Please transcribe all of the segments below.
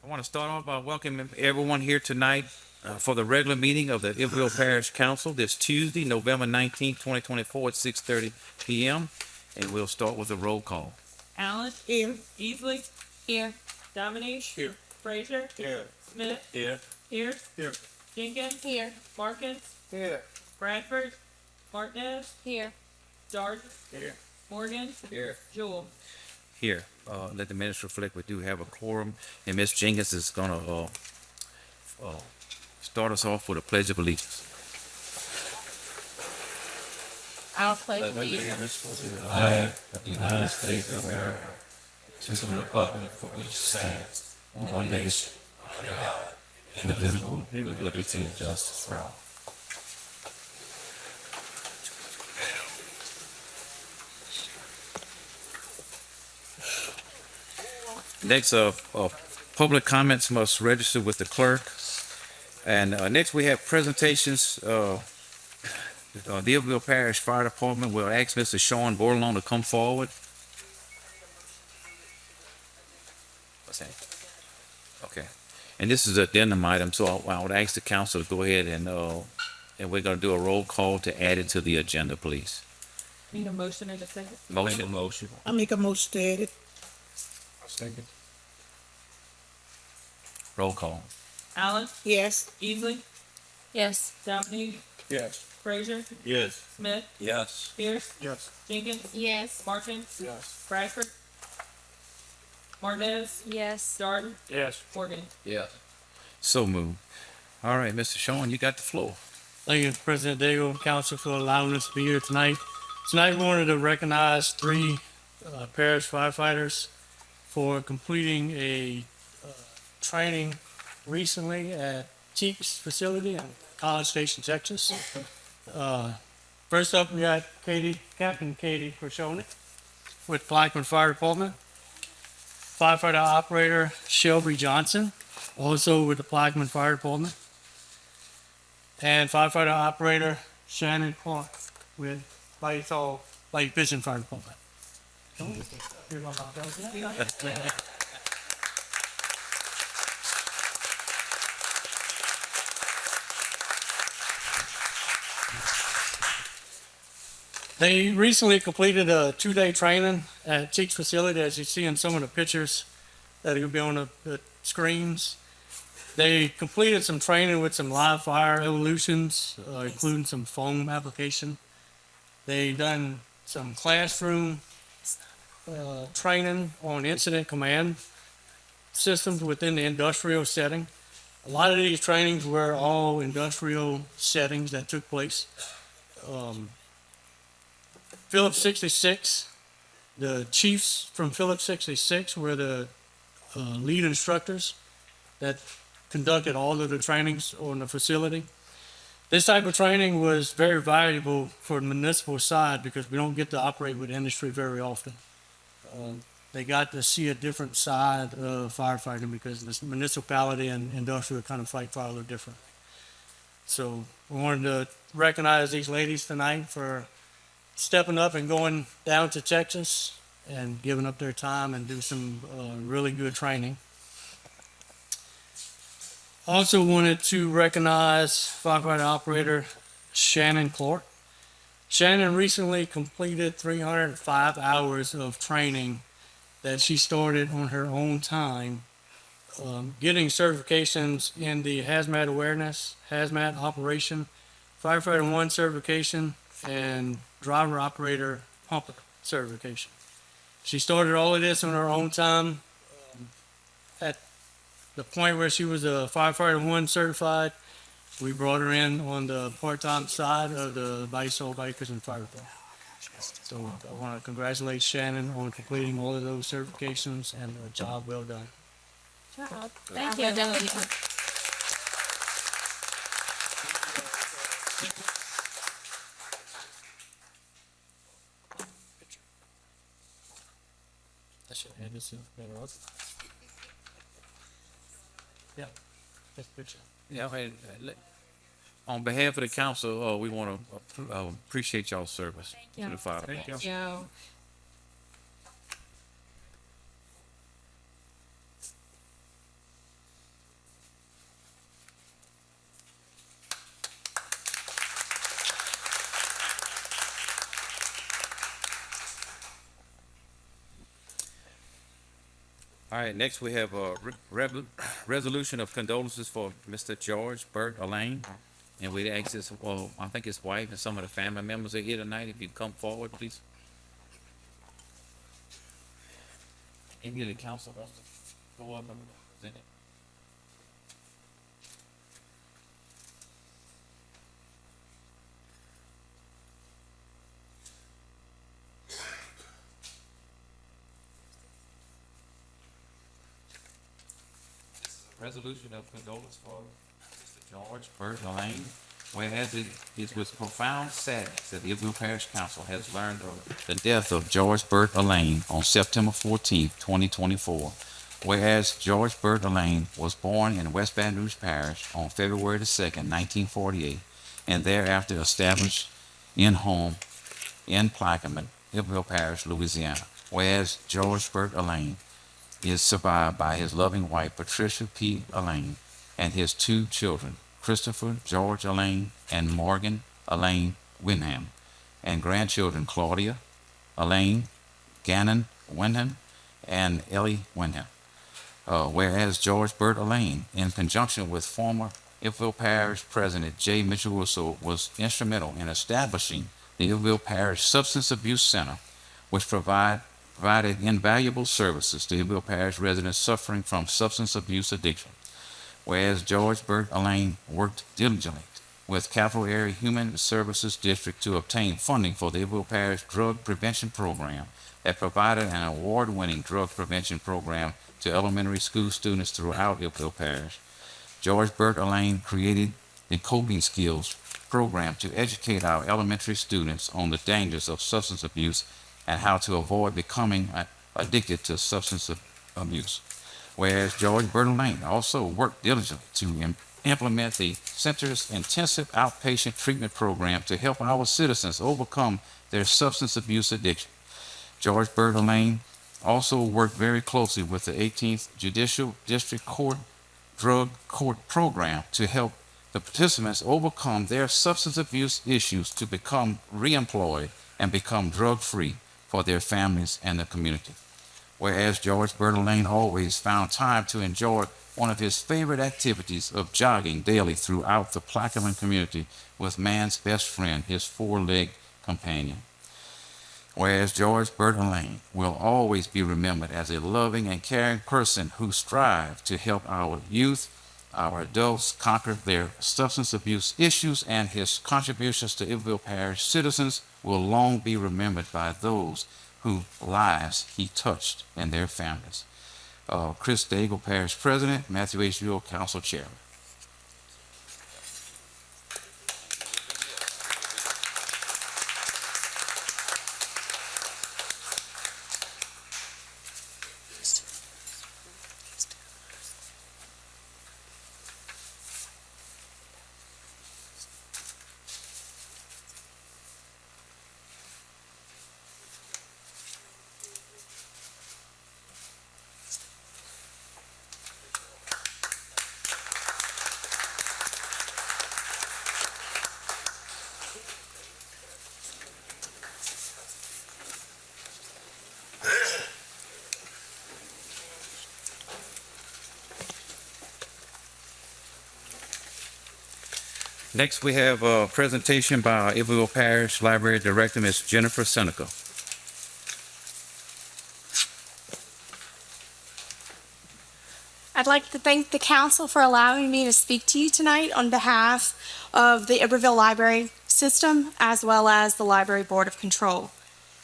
I want to start off by welcoming everyone here tonight for the regular meeting of the Iberville Parish Council this Tuesday, November 19th, 2024 at 6:30 p.m. And we'll start with a roll call. Allen. Here. Easley. Here. Dominique. Here. Frazier. Here. Smith. Here. Pierce. Here. Jenkins. Here. Markins. Here. Bradford. Martinez. Here. Darden. Here. Morgan. Here. Jewel. Here, let the minutes reflect we do have a quorum, and Ms. Jenkins is gonna start us off with a pledge of allegiance. I'll pledge allegiance. To the flag of the United States of America, to the republic for which it stands, one nation, under God, indivisible, with liberty and justice for all. Next, public comments must register with the clerk. And next, we have presentations. The Iberville Parish Fire Department will ask Mr. Sean Bordelon to come forward. What's that? Okay. And this is an addendum item, so I would ask the council to go ahead and we're going to do a roll call to add it to the agenda, please. Need a motion and a second. Motion. I make a motion to add it. Second. Roll call. Allen. Yes. Easley. Yes. Dominique. Yes. Frazier. Yes. Smith. Yes. Pierce. Yes. Jenkins. Yes. Markins. Yes. Bradford. Martinez. Yes. Darden. Yes. Morgan. Yes. So moved. All right, Mr. Sean, you got the floor. Thank you, President Daigle, Council, for allowing us to be here tonight. Tonight, we wanted to recognize three parish firefighters for completing a training recently at Cheeks facility in College Station, Texas. First up, we got Captain Katie Krishoni with Blackman Fire Department. Firefighter operator Shelby Johnson, also with the Blackman Fire Department. And firefighter operator Shannon Clark with Light Vision Fire Department. They recently completed a 2-day training at Cheeks facility, as you see in some of the pictures that are going to be on the screens. They completed some training with some live fire evolutions, including some foam application. They done some classroom training on incident command systems within the industrial setting. A lot of these trainings were all industrial settings that took place. Phillips 66, the chiefs from Phillips 66 were the lead instructors that conducted all of the trainings on the facility. This type of training was very valuable for the municipal side because we don't get to operate with industry very often. They got to see a different side of firefighting because the municipality and industrial kind of fight fire a little different. So we wanted to recognize these ladies tonight for stepping up and going down to Texas and giving up their time and do some really good training. Also wanted to recognize firefighter operator Shannon Clark. Shannon recently completed 305 hours of training that she started on her own time, getting certifications in the hazmat awareness, hazmat operation, firefighter 1 certification, and driver operator pumper certification. She started all of this on her own time. At the point where she was a firefighter 1 certified, we brought her in on the part-time side of the Bison Bikers and Fire Department. So I want to congratulate Shannon on completing all of those certifications and a job well done. Thank you. I should add this in better order. Yeah, take a picture. Yeah, on behalf of the council, we want to appreciate y'all's service to the fire department. Thank you. Yeah. All right, next we have a resolution of condolences for Mr. George Burt Elaine. And we ask this, well, I think his wife and some of the family members are here tonight. If you come forward, please. Any of the council wants to go up and present it? Resolution of condolence for Mr. George Burt Elaine. Whereas it is with profound sadness that the Iberville Parish Council has learned of the death of George Burt Elaine on September 14th, 2024. Whereas George Burt Elaine was born in West Baton Rouge Parish on February the 2nd, 1948, and thereafter established in home in Plaquemine, Iberville Parish, Louisiana. Whereas George Burt Elaine is survived by his loving wife, Patricia P. Elaine, and his two children, Christopher George Elaine and Morgan Elaine Wyndham, and grandchildren Claudia Elaine, Gannon Wyndham, and Ellie Wyndham. Whereas George Burt Elaine, in conjunction with former Iberville Parish President J. Mitchell Russell, was instrumental in establishing the Iberville Parish Substance Abuse Center, which provided invaluable services to Iberville Parish residents suffering from substance abuse addiction. Whereas George Burt Elaine worked diligently with Capital Area Human Services District to obtain funding for the Iberville Parish Drug Prevention Program that provided an award-winning drug prevention program to elementary school students throughout Iberville Parish. George Burt Elaine created the Coping Skills program to educate our elementary students on the dangers of substance abuse and how to avoid becoming addicted to substance abuse. Whereas George Burt Elaine also worked diligently to implement the center's intensive outpatient treatment program to help our citizens overcome their substance abuse addiction. George Burt Elaine also worked very closely with the 18th Judicial District Court Drug Court Program to help the participants overcome their substance abuse issues to become reemployed and become drug-free for their families and the community. Whereas George Burt Elaine always found time to enjoy one of his favorite activities of jogging daily throughout the Plaquemine community with man's best friend, his four-legged companion. Whereas George Burt Elaine will always be remembered as a loving and caring person who strived to help our youth, our adults conquer their substance abuse issues, and his contributions to Iberville Parish citizens will long be remembered by those whose lives he touched and their families. Chris Daigle, Parish President, Matthew H. Ewell, Council Chairman. Next, we have a presentation by our Iberville Parish Library Director, Ms. Jennifer Seneca. I'd like to thank the council for allowing me to speak to you tonight on behalf of the Iberville Library System as well as the Library Board of Control.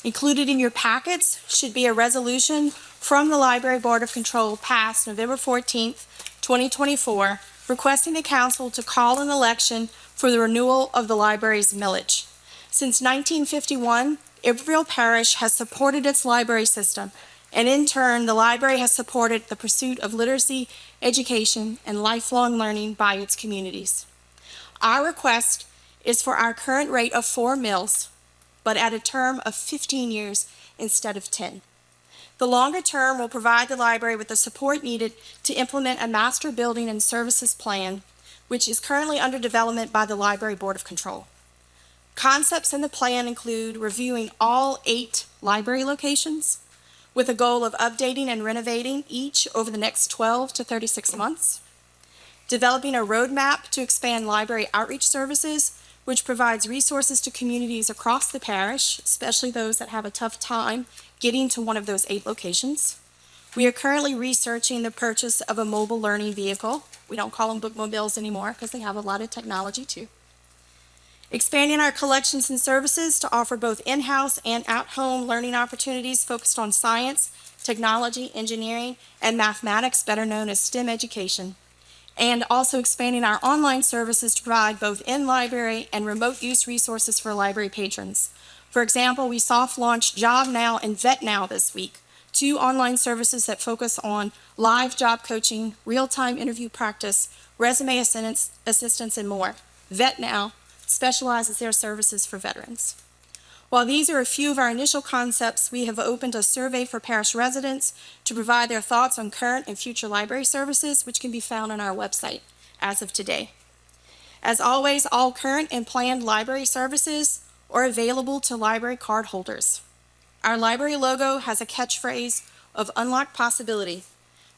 Included in your packets should be a resolution from the Library Board of Control passed November 14th, 2024, requesting the council to call an election for the renewal of the library's millage. Since 1951, Iberville Parish has supported its library system, and in turn, the library has supported the pursuit of literacy, education, and lifelong learning by its communities. Our request is for our current rate of 4 mills, but at a term of 15 years instead of 10. The longer term will provide the library with the support needed to implement a master building and services plan, which is currently under development by the Library Board of Control. Concepts in the plan include reviewing all 8 library locations, with a goal of updating and renovating each over the next 12 to 36 months. Developing a roadmap to expand library outreach services, which provides resources to communities across the parish, especially those that have a tough time getting to one of those 8 locations. We are currently researching the purchase of a mobile learning vehicle. We don't call them bookmobiles anymore because they have a lot of technology too. Expanding our collections and services to offer both in-house and at-home learning opportunities focused on science, technology, engineering, and mathematics, better known as STEM education. And also expanding our online services to provide both in-library and remote use resources for library patrons. For example, we soft launched Job Now and Vet Now this week, 2 online services that focus on live job coaching, real-time interview practice, resume assistance, and more. Vet Now specializes their services for veterans. While these are a few of our initial concepts, we have opened a survey for parish residents to provide their thoughts on current and future library services, which can be found on our website as of today. As always, all current and planned library services are available to library card holders. Our library logo has a catchphrase of unlock possibility.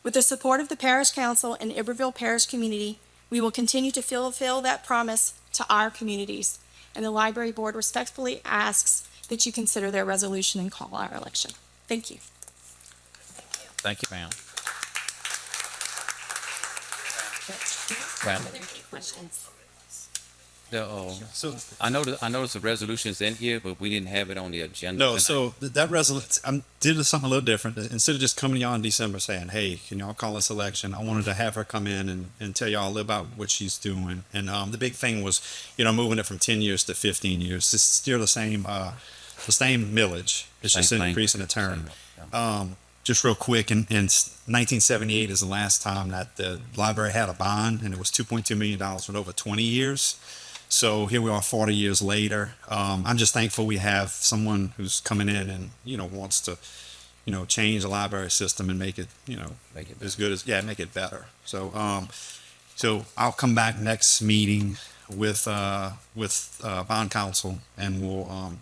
With the support of the Parish Council and Iberville Parish community, we will continue to fulfill that promise to our communities. And the library board respectfully asks that you consider their resolution and call our election. Thank you. Thank you, ma'am. So I noticed the resolution is in here, but we didn't have it on the agenda. no, tonight. so that resolution, I did something a little different. Instead of just coming to y'all in December saying, "Hey, can y'all call this election?" I wanted to have her come in and tell y'all a little about what she's doing. And the big thing was, moving it from 10 years to 15 years. It's still the same millage. It's just Same thing. increasing the term. Just real quick, in 1978 is the last time that the library had a bond, and it was $2.2 million for over 20 years. So here we are 40 years later. I'm just thankful we have someone who's coming in and, wants to, change the library system and make it, Make it as good as, make it better. So, so I'll come back next meeting with bond council, and we'll,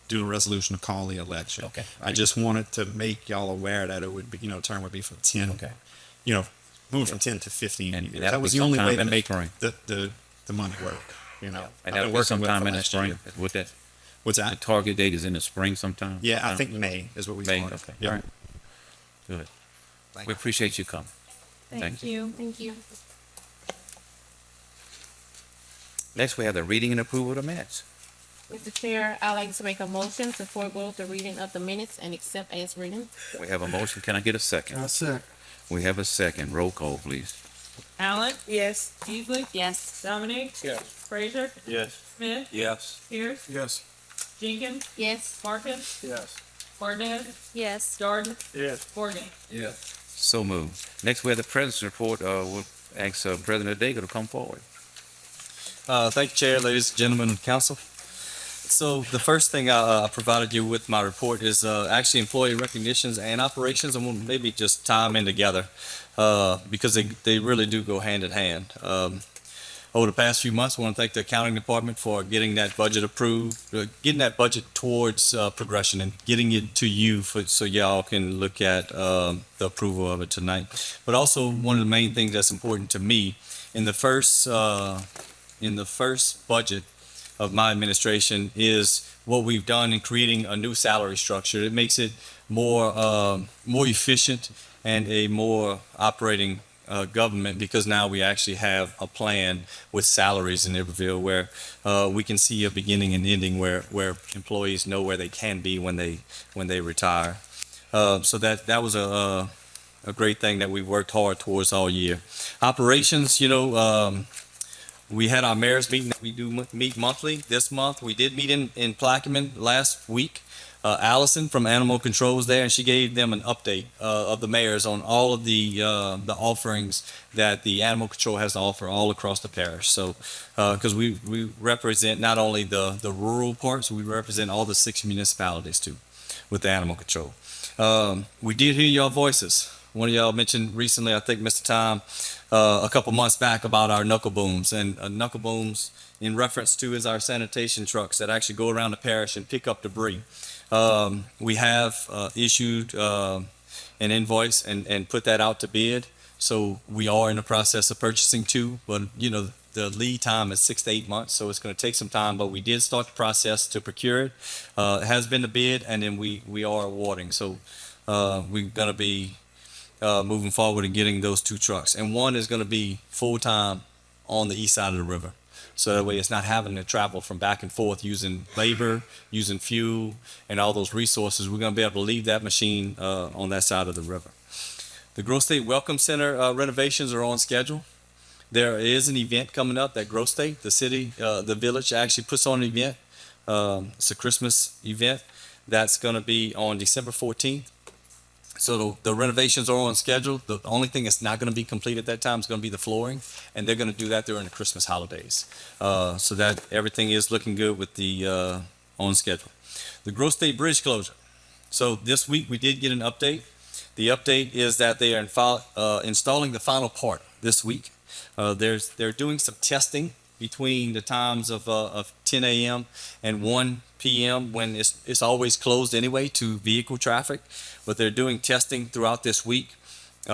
do a resolution to call the election. Okay. I just wanted to make y'all aware that it would be, term would be from 10. Okay. Moving from 10 to 15 And years. that'll That was be the only sometime way in to the make spring. the money work. And I've that'll been be working with sometime for in the last spring. year. With that, What's the that? target date is in the spring sometime. Yeah, I Sometime? think May is what we May. want. Okay. Yep. All right. Good. Thank We you. appreciate you coming. Thank you. Thank you. Next, we have the reading and approval of the minutes. Mr. Chair, I'd like to make a motion to forego the reading of the minutes and accept as written. We have a motion. Can I get a second? We have a second. Roll call, please. Allen, Yes. Beasley, Yes. Dominic, Yes. Frazier, Yes. Smith, Yes. Pierce, Yes. Jenkins, Yes. Marcus, Yes. Barnett, Yes. Jordan, Yes. Morgan. Yes. So moved. Next, we have the president's report. We'll ask President Daigle to come forward. Thank you, Chair, ladies and gentlemen of council. So the first thing I provided you with my report is actually employee recognitions and operations, and we'll maybe just tie them in together because they really do go hand in hand. Over the past few months, I want to thank the accounting department for getting that budget approved, getting that budget towards progression and getting it to you so y'all can look at the approval of it tonight. But also, one of the main things that's important to me in the first budget of my administration is what we've done in creating a new salary structure. It makes it more efficient and a more operating government, because now we actually have a plan with salaries in Iberville where we can see a beginning and ending where employees know where they can be when they retire. So that was a great thing that we worked hard towards all year. Operations, we had our mayor's meeting that we do meet monthly. This month, we did meet in Plaquemine last week. Allison from Animal Control was there, and she gave them an update of the mayors on all of the offerings that the Animal Control has to offer all across the parish. So, because we represent not only the rural parts, we represent all the 6 municipalities too, with the Animal Control. We did hear your voices one of y'all mentioned recently, I think Mr. Tom, a couple months back about our knuckle booms, and knuckle booms in reference to is our sanitation trucks that actually go around the parish and pick up debris. We have issued an invoice and put that out to bid. So we are in the process of purchasing two, but the lead time is 6 to 8 months, so it's going to take some time. But we did start the process to procure it. It has been the bid, and then we are awarding. So we're going to be moving forward and getting those two trucks, and one is going to be full time on the east side of the river. So that way it's not having to travel from back and forth using labor, using fuel, and all those resources. We're going to be able to leave that machine on that side of the river. The Grove State Welcome Center renovations are on schedule. There is an event coming up that Grove State, the city, the village actually puts on an event. It's a Christmas event that's going to be on December 14th. So the renovations are on schedule. The only thing that's not going to be complete at that time is going to be the flooring, and they're going to do that during the Christmas holidays. So that everything is looking good with the on schedule. The Grove State Bridge closure. So this week we did get an update. The update is that they are installing the final part this week. They're doing some testing between the times of 10 a.m. and 1 p.m. when it's always closed anyway to vehicle traffic, but they're doing testing throughout this week. We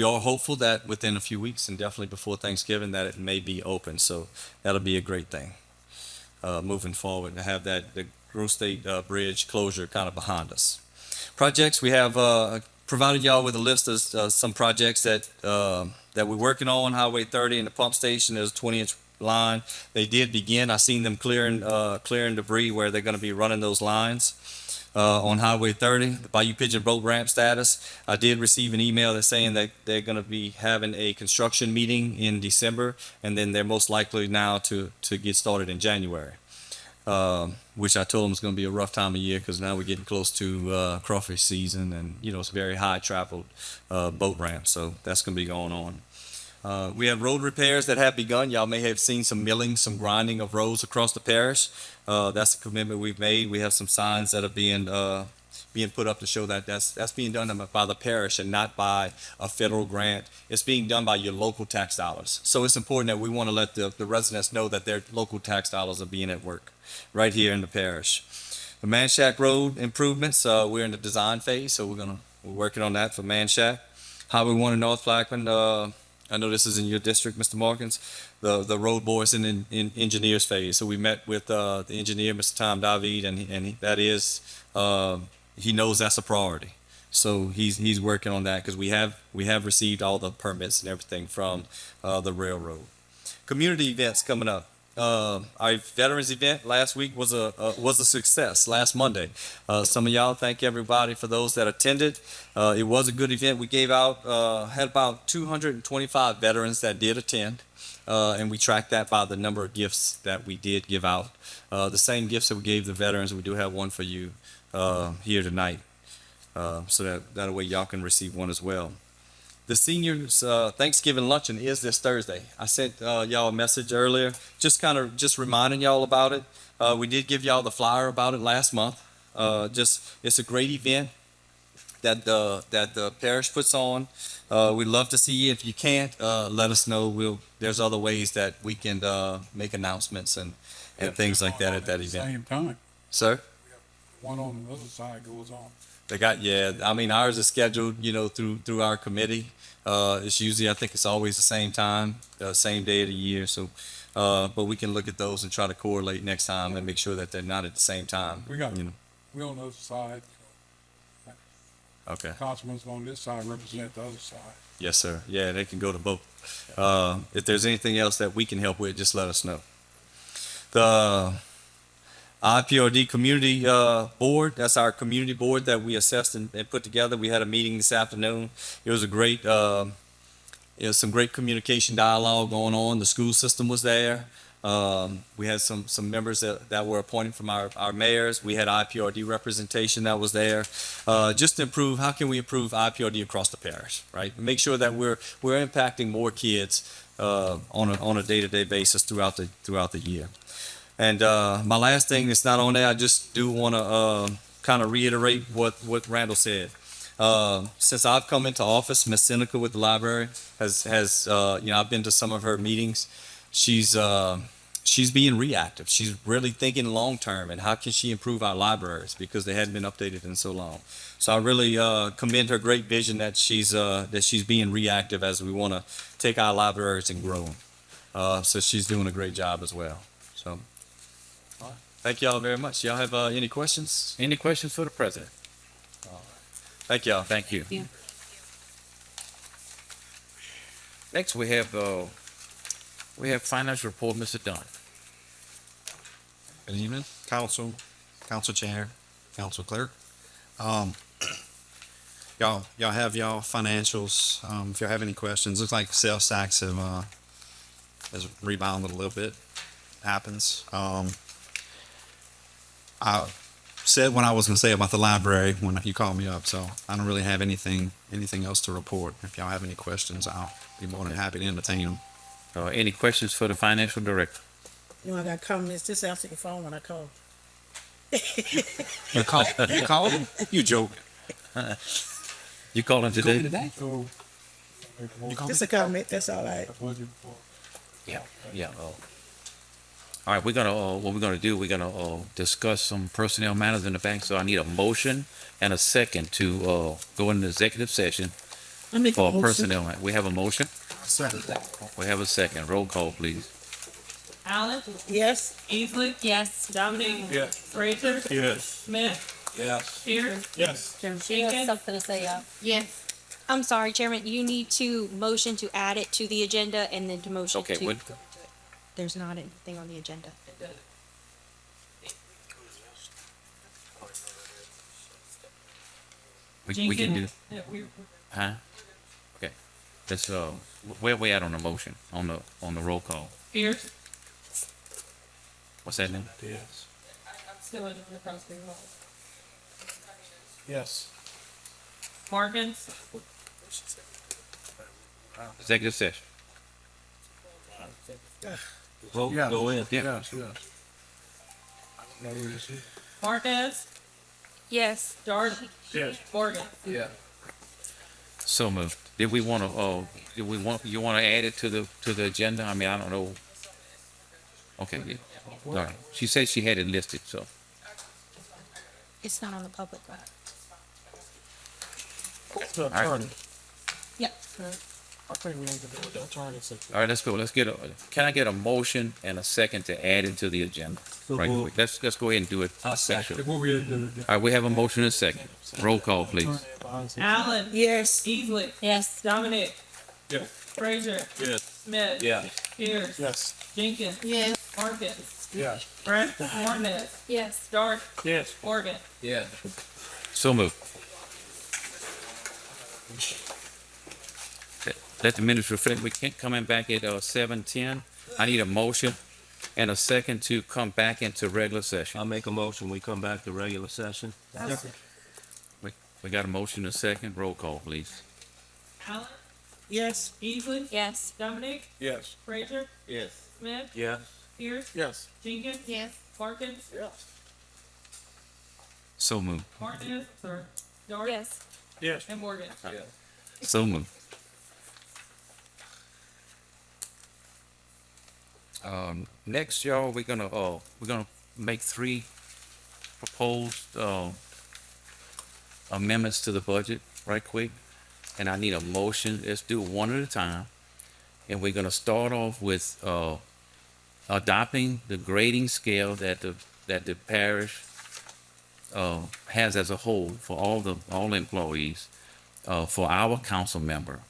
are hopeful that within a few weeks and definitely before Thanksgiving that it may be open, so that'll be a great thing moving forward to have the Grove State Bridge closure kind of behind us. Projects, we have provided y'all with a list of some projects that we're working on. Highway 30 and the pump station, there's a 20-inch line. They did begin. I seen them clearing debris where they're going to be running those lines on Highway 30. The Bayou Pigeon boat ramp status. I did receive an email that's saying that they're going to be having a construction meeting in December, and then they're most likely now to get started in January. Which I told them is going to be a rough time of year because now we're getting close to crawfish season, and it's a very high traveled boat ramp, so that's going to be going on. We have road repairs that have begun. Y'all may have seen some milling, some grinding of roads across the parish. That's a commitment we've made. We have some signs that are being put up to show that that's being done by the parish and not by a federal grant. It's being done by your local tax dollars. So it's important that we want to let the residents know that their local tax dollars are being at work right here in the parish. The Manshack Road improvements, we're in the design phase, so we're working on that for Manshack. Highway 1 in North Plaquemine, I know this is in your district, Mr. Morgans. The road boys in engineers phase. So we met with the engineer, Mr. Tom David, and that is he knows that's a priority. So he's working on that because we have received all the permits and everything from the railroad. Community events coming up. Our veterans event last week was a success last Monday. Some of y'all, thank everybody for those that attended. It was a good event. We gave out, had about 225 veterans that did attend. And we tracked that by the number of gifts that we did give out. The same gifts that we gave the veterans, we do have one for you here tonight. So that way y'all can receive one as well. The seniors Thanksgiving luncheon is this Thursday. I sent y'all a message earlier, just reminding y'all about it. We did give y'all the flyer about it last month. It's a great event that the parish puts on. We'd love to see you. If you can't, let us know. There's other ways that we can make announcements and things like that at that event. Same time. Sir? One on the other side goes on. Ours is scheduled, through our committee. It's usually, I think it's always the same time, same day of the year. So, but we can look at those and try to correlate next time and make sure that they're not at the same time. We on the other side. Okay. Councilman's on this side represent the other side. Yes, sir. Yeah, they can go to both. If there's anything else that we can help with, just let us know. The IPRD Community Board, that's our community board that we assessed and put together. We had a meeting this afternoon. It was some great communication dialogue going on. The school system was there. We had some members that were appointed from our mayors. We had IPRD representation that was there. Just to improve, how can we improve IPRD across the parish, right? Make sure that we're impacting more kids on a day-to-day basis throughout the year. And my last thing that's not on there, I just do want to kind of reiterate what Randall said. Since I've come into office, Miss Seneca with the library has I've been to some of her meetings. She's being reactive. She's really thinking long term and how can she improve our libraries because they hadn't been updated in so long. So I really commend her great vision that she's being reactive as we want to take our libraries and grow them. So she's doing a great job as well. So thank y'all very much. Y'all have any questions? Any questions for the president? Thank y'all. Thank you. Yeah. Next, we have financial report, Mr. Dunn. Good evening, council chair, council clerk. Y'all have y'all financials. If y'all have any questions, looks like sales tax has rebounded a little bit. Happens. I said what I was gonna say about the library when you called me up, so I don't really have anything else to report. If y'all have any questions, I'll be more than happy to entertain them. Any questions for the financial director? You know, I got comments. Just answer your phone when I call. You called him? You joking? You calling today? So, Just a comment. That's all right. budget for Yeah. All right, what we're gonna do, we're gonna discuss some personnel matters in the bank, so I need a motion and a second to go into executive session I make a for motion. personnel. We have a motion, we have a second. Roll call, please. Allen, Yes. Easley, Yes. Dominic, Yes. Frazier, Yes. Smith, Yes. Pierce, Yes. Jenkins. Something to say, Yes. I'm sorry, Chairman, you need to motion to add it to the agenda and then to motion Okay, to. what, There's not anything on the agenda. we can do, Jenkins. Yeah, huh? Okay, that's, where we at on the motion, on the roll call? Pierce, What's that name? Yes. still in the crossing hall. Yes. Markins, Executive session. Vote, Yeah. go in. Yeah. Yes, yes. Now we see. Marquez, Yes. Darden, Yes. Morgan. Yeah. So moved. You wanna add it to the agenda? I mean, I don't know. Okay, yeah. All right. She said she had it listed, so. It's not on the public record. The attorney. Yep. I think we need to do with the attorney. All right, let's go. Can I get a motion and a second to add it to the agenda? Right quick. Let's go ahead and do it. Section. Before we do All right, we have a motion and a second. Roll call, please. Allen, Yes. Easley, Yes. Dominic, Yes. Frazier, Yes. Smith, Yeah. Pierce, Yes. Jenkins, Yes. Markins, Yes. Brent, Martinez, Yes. Dart, Yes. Morgan. Yeah. So moved. Let the minutes reflect, we can't coming back at 7:10. I need a motion and a second to come back into regular session. I'll make a motion, we come back to regular session. We got a motion and a second. Roll call, please. Allen, Yes. Easley, Yes. Dominic, Yes. Frazier, Yes. Smith, Yeah. Pierce, Yes. Jenkins, Yes. Markins, Yes. So moved. Martinez, sorry, Dart, Yes. Yes. and Morgan. So moved. Next, y'all, we're gonna make three proposed, amendments to the budget right quick. And I need a motion. Let's do it one at a time. And we're gonna start off with, adopting the grading scale that the parish, has as a whole for all employees, for our council member.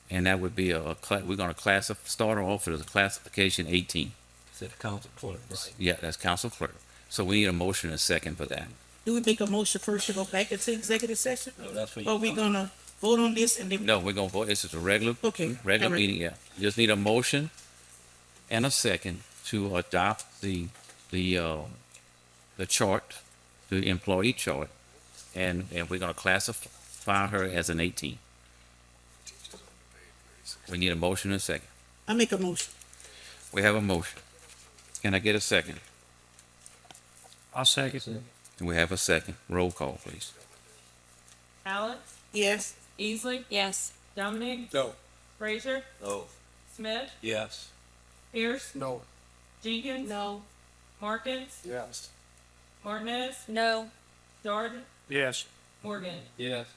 And that would be we're gonna start off as a classification 18. Said council clerk, right? Yeah, that's council clerk. So we need a motion and a second for that. Do we make a motion first to go back into executive session? No, that's for you. Or we gonna vote on this and then? No, we're gonna vote, this is a regular Okay. regular all right. meeting, yeah. Just need a motion and a second to adopt the chart, the employee chart, and we're gonna classify her as an 18. We need a motion and a second. I make a motion. We have a motion. Can I get a second? I'll second. We have a second. Roll call, please. Allen, Yes. Easley, Yes. Dominic, No. Frazier, No. Smith, Yes. Pierce, No. Jenkins, No. Markins, Yes. Martinez, No. Darden, Yes. Morgan. Yes.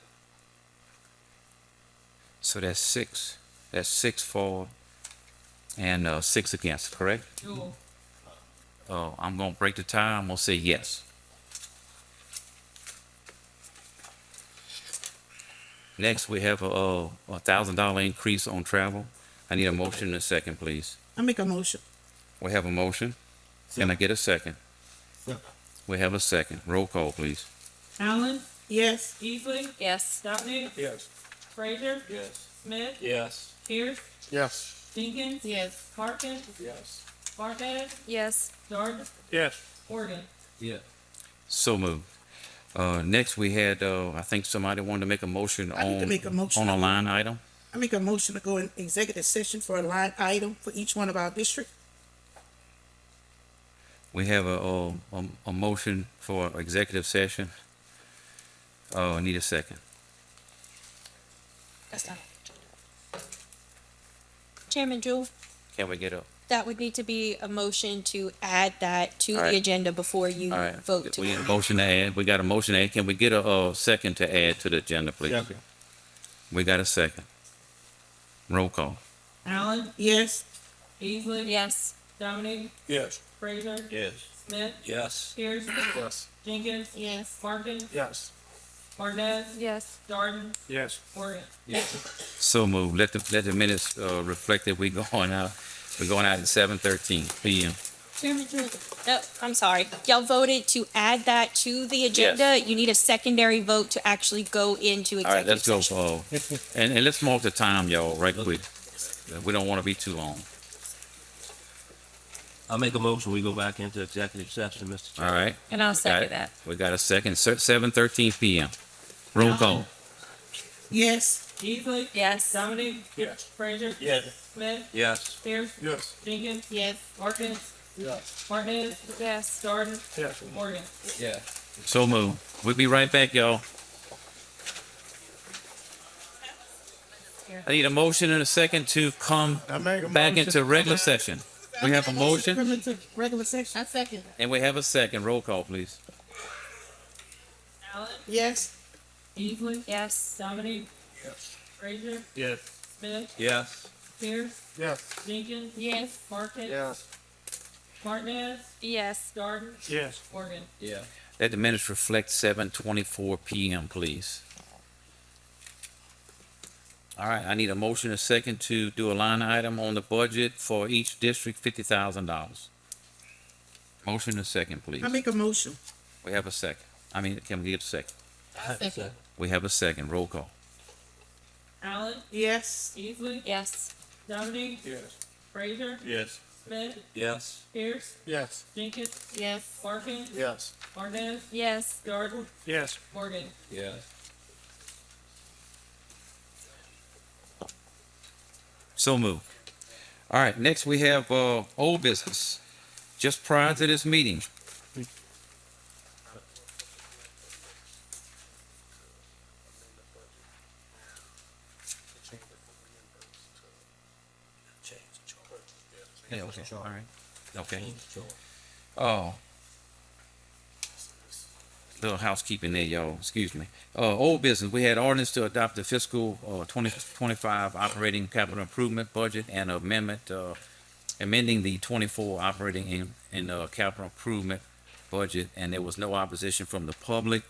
So that's six. That's six for and six against, correct? Jewel, I'm gonna break the tie. I'm gonna say yes. Next, we have a $1,000 increase on travel. I need a motion in a second, please. I make a motion. We have a motion. Can I get a second? Second. We have a second. Roll call, please. Allen, Yes. Easley, Yes. Dominic, Yes. Frazier, Yes. Smith, Yes. Pierce, Yes. Jenkins, Yes. Markins, Yes. Martinez, Yes. Darden, Yes. Morgan. Yeah. So moved. Next, we had, I think somebody wanted to make a motion I need to on, make a motion. on a line item. I make a motion to go in executive session for a line item for each one of our district. We have a motion for executive session. I need a second. That's not. Chairman Jewell, Can we get a, that would need to be a motion to add that to All right. the agenda before you all right. vote to We need a it. motion to add. We got a motion to add. Can we get a second to add to the agenda, please? Second. We got a second. Roll call. Allen, Yes. Easley, Yes. Dominic, Yes. Frazier, Yes. Smith, Yes. Pierce, Yes. Jenkins, Yes. Markins, Yes. Martinez, Yes. Darden, Yes. Morgan. So moved. Let the minutes reflect that we're going out at 7:13 p.m. Chairman Jewell. No, I'm sorry. Y'all voted to add that to the agenda. You need a secondary vote to actually go into All right, executive let's go. session. And let's mark the time, y'all, right quick. We don't want to be too long. I'll make a motion. We go back into executive session, Mr. All Chairman. right. And I'll Got second it. that. We got a second. 7:13 p.m. Roll call. Yes. Easley, Yes. Dominic, Yes. Frazier, Yes. Smith, Yes. Pierce, Yes. Jenkins, Yes. Markins, Yes. Martinez, Yes. Darden, Yes. Morgan. Yeah. So moved. We'll be right back, y'all. I need a motion and a second to come I make a back motion. into regular session. We have a motion Come into regular session. I second. and we have a second. Roll call, please. Allen, Yes. Easley, Yes. Dominic, Yes. Frazier, Yes. Smith, Yes. Pierce, Yes. Jenkins, Yes. Markins, Yes. Martinez, Yes. Darden, Yes. Morgan. Yeah. Let the minutes reflect 7:24 p.m., please. All right, I need a motion and a second to do a line item on the budget for each district, $50,000. Motion and a second, please. I make a motion. We have a second. Can we get a second? Second. We have a second. Roll call. Allen, Yes. Easley, Yes. Dominic, Yes. Frazier, Yes. Smith, Yes. Pierce, Yes. Jenkins, Yes. Markins, Yes. Martinez, Yes. Darden, Yes. Morgan. Yeah. So moved. All right, next we have old business. Just prior to this meeting. Yeah, okay, all right. Okay. Oh. Little housekeeping there, y'all, excuse me. Old business, we had ordinance to adopt the fiscal 2025 operating capital improvement budget and amendment, amending the 24 operating and capital improvement budget, and there was no opposition from the public.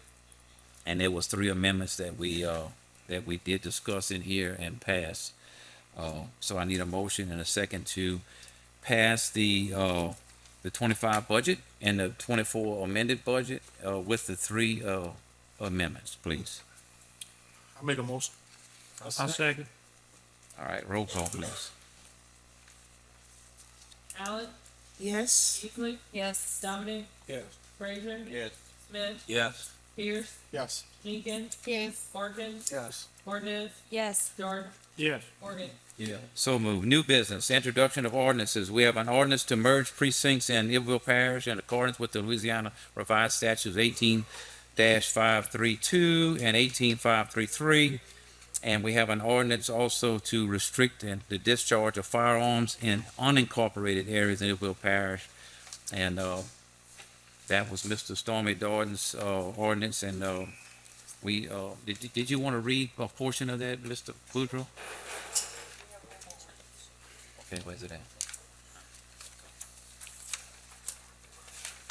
And there was 3 amendments that we did discuss in here and pass. So I need a motion and a second to pass the 25 budget and the 24 amended budget with the 3 amendments, please. I make a motion. I second. All right, roll call, please. Allen, Yes. Easley, Yes. Dominic, Yes. Frazier, Yes. Smith, Yes. Pierce, Yes. Jenkins, Yes. Markins, Yes. Martinez, Yes. Darden, Yes. Morgan. Yeah. So move. New business, introduction of ordinances. We have an ordinance to merge precincts in Iberville Parish in accordance with the Louisiana Revised Statutes 18-532 and 18-533. And we have an ordinance also to restrict the discharge of firearms in unincorporated areas in Iberville Parish. And that was Mr. Stormy Darden's ordinance. And did you want to read a portion of that, Mr. Boudreaux? Okay, where's it at?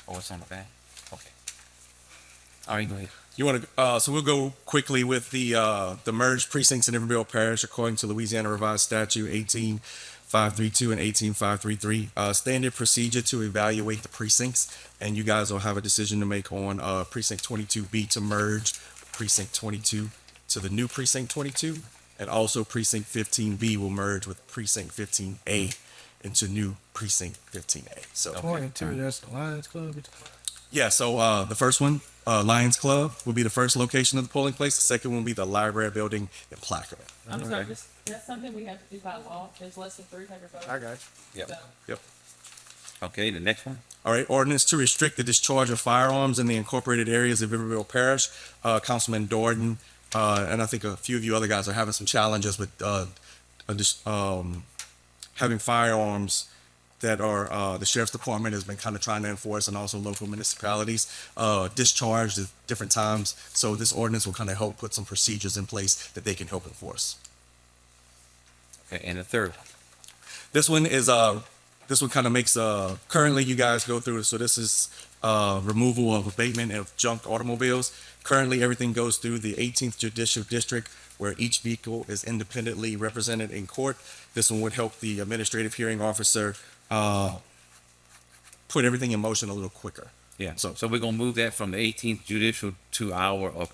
Oh, it's on the back? Okay. All right, go ahead. You want to, so we'll go quickly with the merged precincts in Iberville Parish according to Louisiana Revised Statute 18-532 and 18-533. Standard procedure to evaluate the precincts, and you guys will have a decision to make on precinct 22B to merge precinct 22 to the new precinct 22, and also precinct 15B will merge with precinct 15A into new precinct 15A. So, That's the Lions Club. yeah, so the first one, Lions Club, will be the first location of the polling place. The second one will be the library building in Plaquemine. I'm sorry, that's something we have to do by law. There's less than 300 votes. I got you. Yep. Yep. Okay, the next one. All right, ordinance to restrict the discharge of firearms in the incorporated areas of Iberville Parish. Councilman Dordan, and I think a few of you other guys are having some challenges with having firearms that are the sheriff's department has been kind of trying to enforce, and also local municipalities discharged at different times. So this ordinance will kind of help put some procedures in place that they can help enforce. Okay, and the third one. This one is this one kind of makes currently you guys go through. So this is removal of abatement of junk automobiles. Currently everything goes through the 18th Judicial District, where each vehicle is independently represented in court. This one would help the administrative hearing officer put everything in motion a little quicker. Yeah, so we're gonna move that from the 18th judicial to our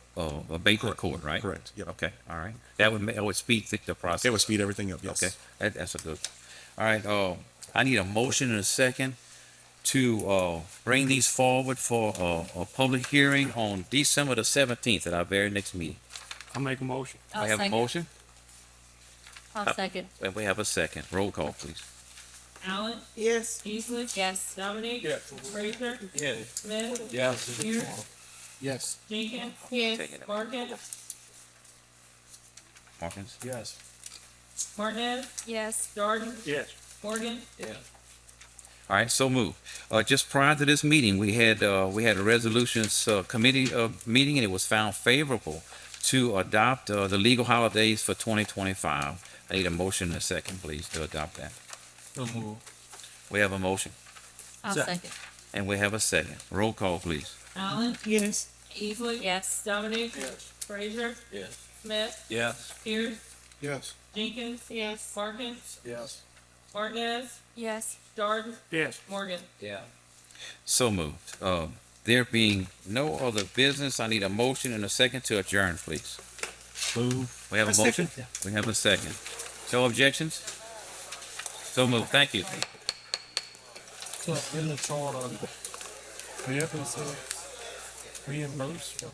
abatement court, right? Correct. Yep. Okay, all right. That would speed the process. It would speed everything up. Yes. Okay, that's a good. All right. I need a motion and a second to bring these forward for a public hearing on December the 17th at our very next meeting. I'll make a motion. I have a motion I'll second. and we have a second. Roll call, please. Allen, Yes. Easley. Yes. Dominique. Yes. Frazier. Yes. Smith. Yes. Pierce. Yes. Jenkins. Yes. Take it. Morgan. Hawkins. Yes. Martinez. Yes. Jordan. Yes. Morgan. All right, so move. Just prior to this meeting, we had a resolutions committee meeting, and it was found favorable to adopt the legal holidays for 2025. I need a motion and a second, please, to adopt that. We have a motion I'll second. and we have a second. Roll call, please. Allen. Yes. Easley. Yes. Dominique. Frazier. Yes. Smith. Yes. Pierce. Yes. Jenkins. Yes. Morgans. Yes. Martinez. Yes. Jordan. Yes. Morgan. So moved. There being no other business, I need a motion and a second to adjourn, please. Move. We have a motion? We have a second. No objections? So moved. Thank you. So in the chart on reimbursement